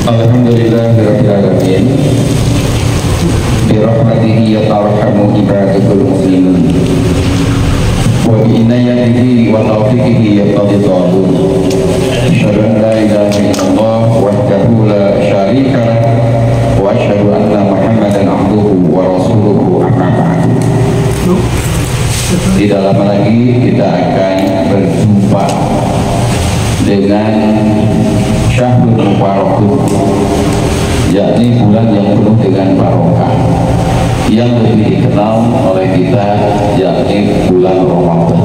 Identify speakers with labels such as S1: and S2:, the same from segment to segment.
S1: Alhamdulillahirabbil alamin. Bi rahmatihi yatarhamu ibadul muslimin. Wa bi inayatihi wa taufiqihi yaqdi ta'ala. Asyhadu an la ilaha illallah wahdahu la syarika lah wa asyhadu anna Muhammadan abduhu wa rasuluhu amma ba'du. Tidak lama lagi kita akan berjumpa dengan Syahrul Mubarakun, yakni bulan yang penuh dengan barokah, yang lebih dikenal oleh kita yakni bulan Ramadan.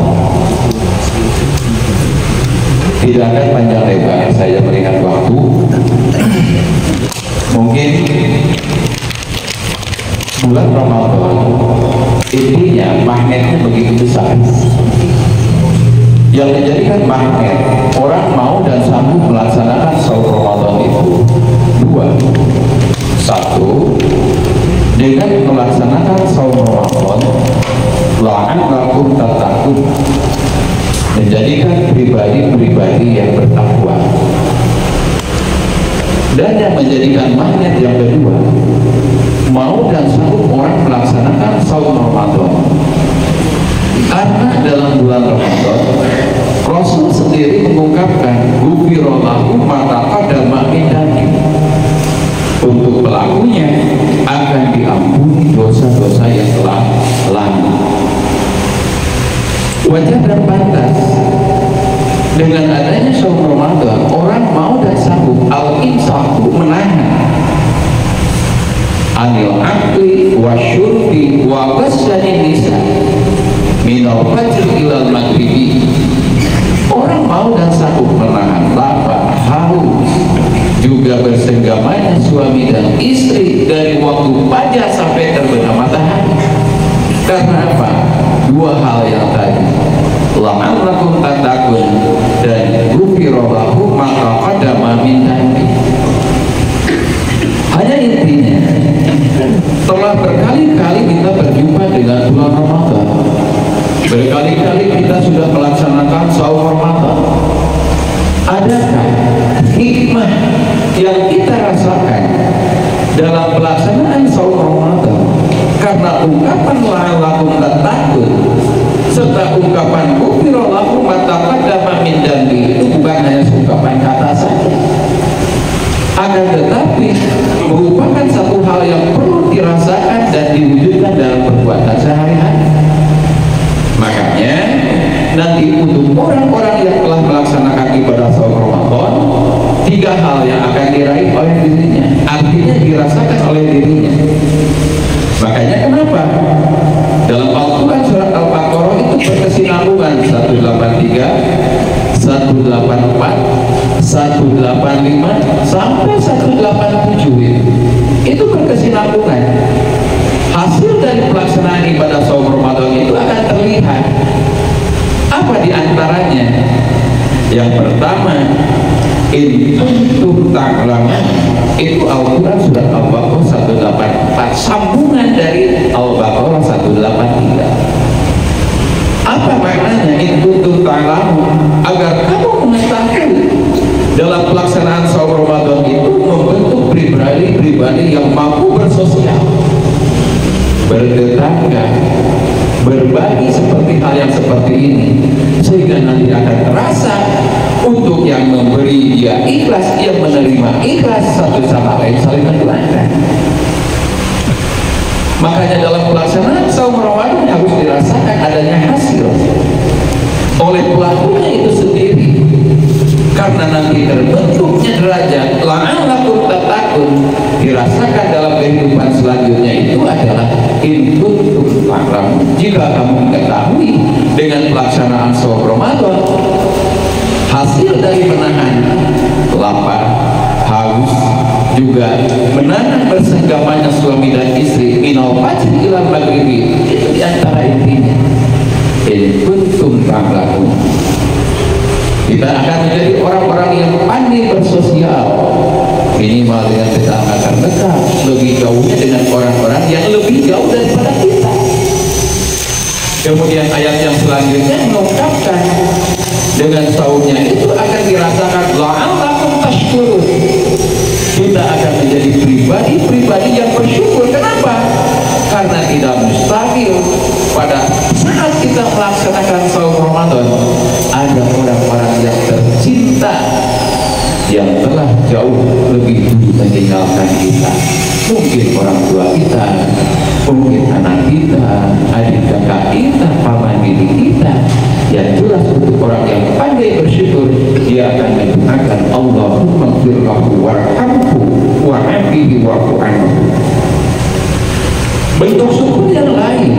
S1: Tidak akan panjang lebar saya berikan waktu. Mungkin bulan Ramadan intinya magnetnya begitu besar, yang menjadikan magnet orang mau dan sanggup melaksanakan saum Ramadan itu dua. Satu, dengan melaksanakan saum Ramadan la'allakum tattaqun, menjadikan pribadi-pribadi yang bertakwa. Dan yang menjadikan magnet yang kedua, mau dan sanggup orang melaksanakan saum Ramadan. Karena dalam bulan Ramadan Rasul sendiri mengungkapkan ghufirallahu ma taqaddama min dhanbi, untuk pelakunya akan diampuni dosa-dosa yang telah lalu. Wajar dan pantas dengan adanya saum Ramadan orang mau dan sanggup al-insafu, menahan anil akli wa syurbi wa qasyanin nisa minal fajr ilal maghribi. Orang mau dan sanggup menahan lapar, haus, juga bersenggamanya suami dan istri dari waktu fajar sampai terbenam matahari. Karena apa? Dua hal yang tadi, la'allakum tattaqun dan ghufirallahu ma taqaddama min dhanbi. Hanya intinya, telah berkali-kali kita berjumpa dengan bulan Ramadan, berkali-kali kita sudah melaksanakan saum Ramadan. Adakah hikmah yang kita rasakan dalam pelaksanaan saum Ramadan? Karena ungkapan la'allakum tattaqun serta ungkapan ghufirallahu ma taqaddama min dhanbi itu bukan hanya ungkapan kata saja, akan tetapi merupakan satu hal yang perlu dirasakan dan diwujudkan dalam perbuatan sehari-hari. Makanya nanti untuk orang-orang yang telah melaksanakan ibadah saum Ramadan, tiga hal yang akan diraih oleh dirinya, artinya dirasakan oleh dirinya. Makanya kenapa dalam Al-Quran surat Al-Baqarah itu berkesinambungan 183, 184, 185 sampai 187 itu berkesinambungan. Hasil dari pelaksanaan ibadah saum Ramadan itu akan terlihat. Apa diantaranya? Yang pertama, in kuntum ta'lamun, itu Al-Quran surat Al-Baqarah 184, sambungan dari Al-Baqarah 183. Apa maknanya in kuntum ta'lamun? Agar kamu mengetahui dalam pelaksanaan saum Ramadan itu membentuk pribadi-pribadi yang mampu bersosial, bertetangga, berbagi seperti hal yang seperti ini, sehingga nanti akan terasa untuk yang memberi dia ikhlas, dia menerima ikhlas, satu sama lain saling mendoakan. Makanya dalam pelaksanaan saum Ramadan harus dirasakan adanya hasil oleh pelakunya itu sendiri, karena nanti terbentuknya derajat la'allakum tattaqun dirasakan dalam kehidupan selanjutnya itu adalah in kuntum ta'lamun. Jika kamu mengetahui dengan pelaksanaan saum Ramadan hasil dari menahan lapar, haus, juga menahan bersenggamanya suami dan istri minal fajr ilal maghribi, itu diantara intinya in kuntum ta'lamun. Kita akan menjadi orang-orang yang pandai bersosial, minimal dengan tetangga terdekat, lebih jauhnya dengan orang-orang yang lebih jauh daripada kita. Kemudian ayat yang selanjutnya mengungkapkan dengan saumnya itu akan dirasakan la'allakum tashkurun, kita yang telah jauh lebih dulu meninggalkan kita. Mungkin orang tua kita, mungkin anak kita, adik kakak kita, paman bibi kita. Yang jelas untuk orang yang pandai bersyukur, dia akan mendoakan Allahumma firlahu warhamhu wa'afihi wa'fu anhu. Bentuk syukur yang lain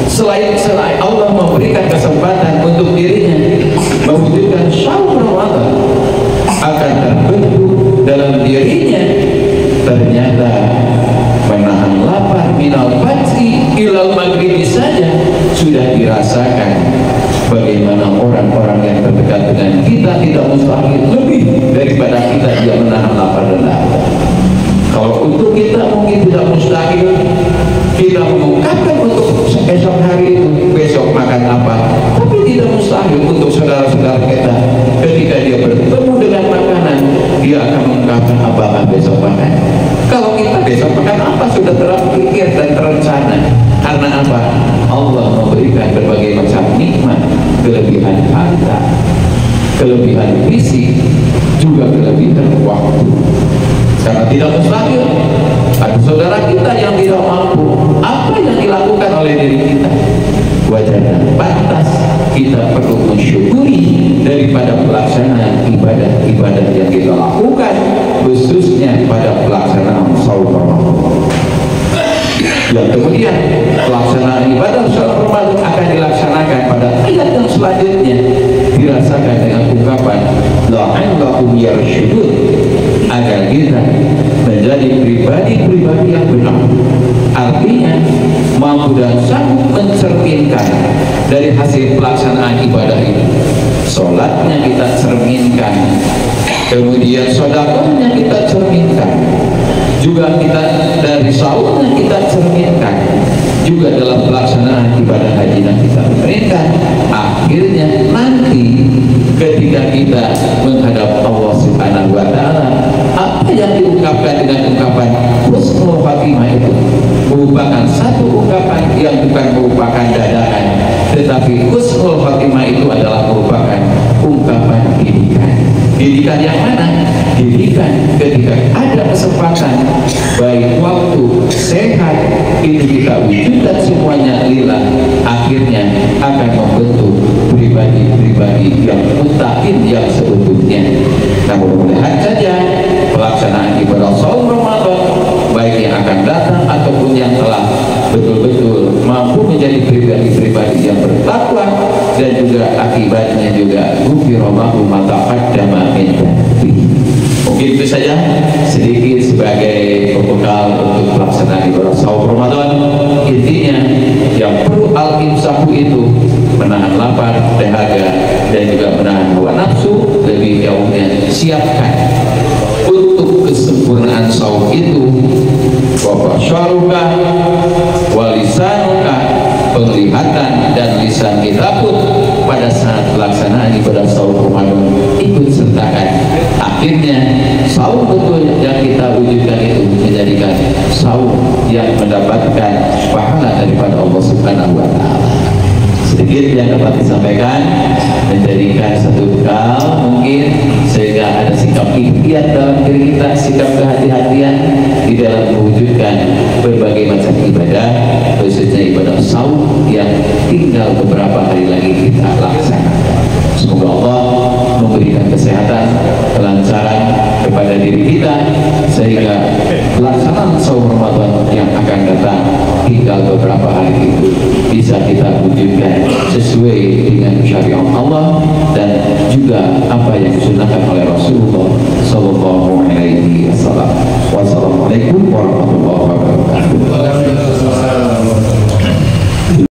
S1: selain Allah memberikan kesempatan untuk dirinya mewujudkan syaur Ramadan, akan terbentuk dalam dirinya ternyata menahan lapar minal fajri ilal maghribi saja sudah dirasakan. Bagaimana orang-orang yang terdekat dengan kita tidak mustahil lebih daripada kita dia menahan lapar dan dahaga. Kalau untuk kita mungkin tidak mustahil kita mengungkapkan untuk esok hari itu besok makan apa, tapi tidak mustahil untuk saudara-saudara kita ketika dia bertemu dengan makanan dia akan mengungkapkan apa besok makan. Kalau kita besok makan apa sudah terpikir dan terencana. Karena apa? Allah memberikan berbagai macam nikmat, kelebihan harta, kelebihan fisik, juga kelebihan waktu. Karena tidak mustahil ada saudara kita yang tidak mampu, apa yang dilakukan oleh diri kita wajar dan pantas kita perlu mensyukuri daripada pelaksanaan ibadah-ibadah yang kita lakukan, khususnya pada pelaksanaan shaum Ramadan. Yang kemudian pelaksanaan ibadah shaum Ramadan akan dilaksanakan pada ayat yang selanjutnya, dirasakan dengan ungkapan la'allahum yarshudun, agar kita menjadi pribadi-pribadi yang benar. Artinya mampu dan sanggup mencerminkan dari hasil pelaksanaan ibadah ini. Sholatnya kita cerminkan, kemudian sedekahnya kita cerminkan, juga kita dari sahurnya kita cerminkan, juga dalam pelaksanaan ibadah hajinya kita cerminkan. Akhirnya nanti ketika kita menghadap Allah Subhanahu wa Ta'ala, apa yang diungkapkan dengan ungkapan husnul khatimah itu merupakan satu ungkapan yang bukan merupakan dadakan, tetapi husnul khatimah itu adalah merupakan ungkapan didikan. Didikan yang mana? Didikan ketika ada kesempatan, baik waktu, sehat, itu kita wujudkan semuanya lillah, akhirnya akan membentuk pribadi-pribadi yang mutakin yang seutuhnya. Namun mudah-mudahan saja pelaksanaan ibadah shaum Ramadan, baik yang akan datang ataupun yang telah, betul-betul mampu menjadi pribadi-pribadi yang bertakwa, dan juga akibatnya juga ghufirallahu ma taqaddama min dhanbihi. Mungkin itu saja sedikit sebagai pembekal untuk pelaksanaan ibadah shaum Ramadan. Intinya yang perlu al-imsaku itu menahan lapar, dahaga, dan juga menahan hawa nafsu. Lebih jauhnya siapkan untuk kesempurnaan shaum itu wa basyaruka walisanuka, penglihatan dan lisan kita pun pada saat pelaksanaan ibadah shaum Ramadan ikut sertakan. Akhirnya shaum betul yang kita wujudkan itu menjadikan shaum yang mendapatkan pahala daripada Allah Subhanahu wa Ta'ala. Sedikit yang dapat disampaikan, menjadikan satu bekal mungkin sehingga ada sikap ikhtiar dalam diri kita, sikap kehati-hatian di dalam mewujudkan berbagai macam ibadah, khususnya ibadah shaum yang tinggal beberapa hari lagi kita laksanakan. Semoga Allah memberikan kesehatan, kelancaran kepada diri kita, sehingga pelaksanaan shaum Ramadan yang akan datang tinggal beberapa hari itu bisa kita wujudkan sesuai dengan syariat Allah, dan juga apa